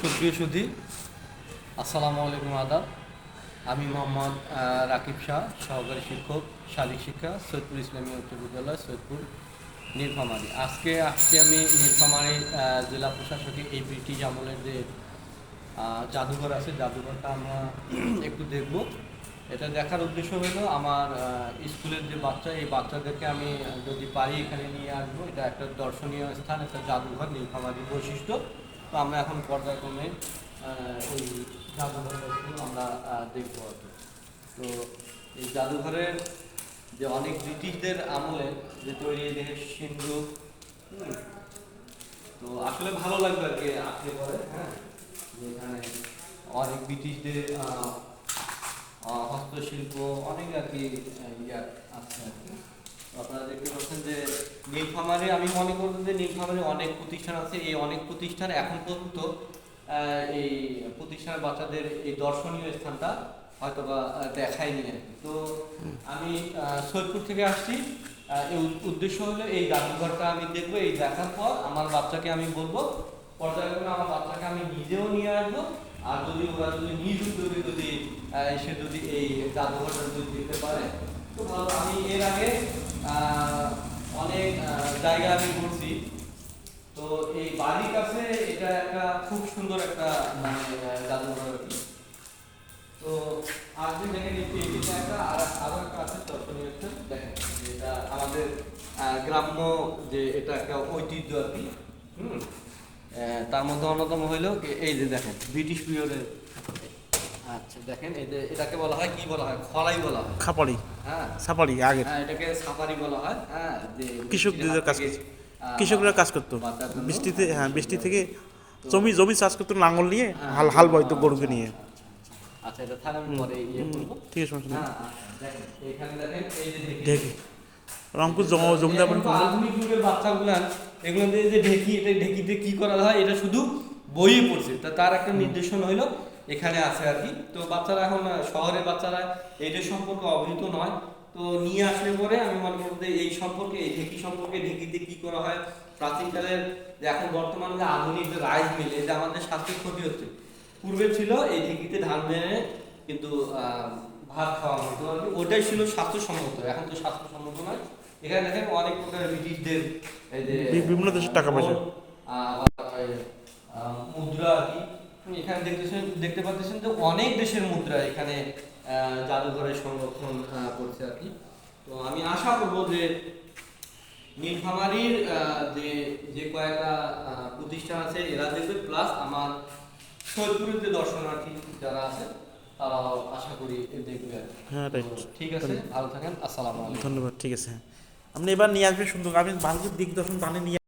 সুপ্রিয় সুধী, আসসালামু আলাইকুম, আদাব। আমি মোহাম্মদ রাকিব শাহ, সহকারী শিক্ষক শারীরিক শিক্ষা, সৈয়দপুর ইসলামী উচ্চ বিদ্যালয়, সৈয়দপুর, নীলফামারী। আজকে আসছি আমি নীলফামারী জেলা প্রশাসকের এই ব্রিটিশ আমলের যে জাদুঘর আছে, জাদুঘরটা আমরা একটু দেখব। এটা দেখার উদ্দেশ্য হলো আমার স্কুলের যে বাচ্চা, এই বাচ্চাদেরকে আমি যদি পারি এখানে নিয়ে আসবো। এটা একটা দর্শনীয় স্থান, একটা জাদুঘর, নীলফামারীর বৈশিষ্ট্য। তো আমরা এখন পর্যায়ক্রমে এই জাদুঘরগুলো আমরা দেখবো আর কি। তো এই জাদুঘরের যে অনেক ব্রিটিশদের আমলে যে তৈরি দেশের সিন্ধু, তো আসলে ভালো লাগবে আর কি আসলে পরে। হ্যাঁ, এখানে অনেক ব্রিটিশদের হস্তশিল্প অনেক আর কি ইয়া আছে আর কি। আপনারা দেখতে পাচ্ছেন যে নীলফামারী, আমি মনে করি যে নীলফামারী অনেক প্রতিষ্ঠান আছে। এই অনেক প্রতিষ্ঠান এখন পর্যন্ত এই প্রতিষ্ঠানের বাচ্চাদের এই দর্শনীয় স্থানটা হয়তো বা দেখায়নি আর কি। তো আমি সৈয়দপুর থেকে আসছি। এই উদ্দেশ্য হলো এই জাদুঘরটা আমি দেখবো। এই দেখার পর আমার বাচ্চাকে আমি বলবো, পর্যায়ক্রমে আমার বাচ্চাকে আমি নিজেও নিয়ে আসবো। আর যদি ওরা যদি নিজ উদ্যোগে যদি এসে যদি এই জাদুঘরটা যদি দিতে পারে তো ভালো। আমি এর আগে অনেক জায়গা আমি ঘুরছি। তো এই বাড়ির কাছে এটা একটা খুব সুন্দর একটা মানে জাদুঘর আর কি। তো আজকে দেখেন এটা একটা আরো একটা আছে দর্শনীয় স্থান। দেখেন এটা আমাদের গ্রাম্য যে এটা একটা ঐতিহ্য আর কি। তার মধ্যে অন্যতম হইল এই যে দেখেন ব্রিটিশ পিরিয়ডের। আচ্ছা দেখেন এই যে এটাকে বলা হয়, কি বলা হয়, খলাই বলা হয়, খাপাড়ি। হ্যাঁ সাপাড়ি আগে এটাকে সাফারি বলা হয়। হ্যাঁ, যে কৃষকদের কাজ করতো, কৃষকরা কাজ করতো বৃষ্টিতে, হ্যাঁ বৃষ্টি থেকে জমি জমি চাষ করতো লাঙ্গল নিয়ে, হাল হাল বইতো গরুকে নিয়ে। আচ্ছা এটা থাক, আমি পরে ইয়ে করবো। ঠিক আছে, সমস্যা নেই। দেখেন এখানে দেখেন এই যে ঢেকি রংপুর জমিদার বাড়ি আধুনিক যুগের বাচ্চাগুলা এগুলো দিয়ে যে ঢেকি, এটা ঢেকিতে কি করা হয় এটা শুধু বইয়ে পড়ছে। তার একটা নির্দেশন হইলো এখানে আছে আর কি। তো বাচ্চারা এখন শহরের বাচ্চারা এইটার সম্পর্কে অবহিত নয়। তো নিয়ে আসলে পরে আমি মনে করব যে এই সম্পর্কে, এই ঢেকি সম্পর্কে, ঢেকিতে কি করা হয় প্রাচীনকালের, যে এখন বর্তমানে যে আধুনিক যে রাইস মিল, এই যে আমাদের স্বাস্থ্যের ক্ষতি হচ্ছে। পূর্বে ছিল এই ঢেকিতে ধান বেড়ে কিন্তু ভাত খাওয়া হতো আর কি, ওটাই ছিল স্বাস্থ্যসম্মত। এখন তো স্বাস্থ্যসম্মত নয়। এখানে দেখেন অনেক প্রকার ব্রিটিশদের এই যে বিভিন্ন দেশের টাকা পয়সা, মুদ্রা আর কি। এখানে দেখতে পাচ্ছেন যে অনেক দেশের মুদ্রা এখানে জাদুঘরে সংরক্ষণ করছে আর কি। তো আমি আশা করব যে নীলফামারীর যে যে কয়েকটা প্রতিষ্ঠান আছে এরা দেখবে, প্লাস আমার সৈয়দপুরের যে দর্শনার্থী যারা আছে তারাও আশা করি দেখবে। হ্যাঁ রাইট, ঠিক আছে, ভালো থাকেন, আসসালামু আলাইকুম, ধন্যবাদ। ঠিক আছে, আপনি এবার নিয়ে আসবেন সুন্দর, আপনি ভালো দিক দর্শন বানিয়ে নিয়ে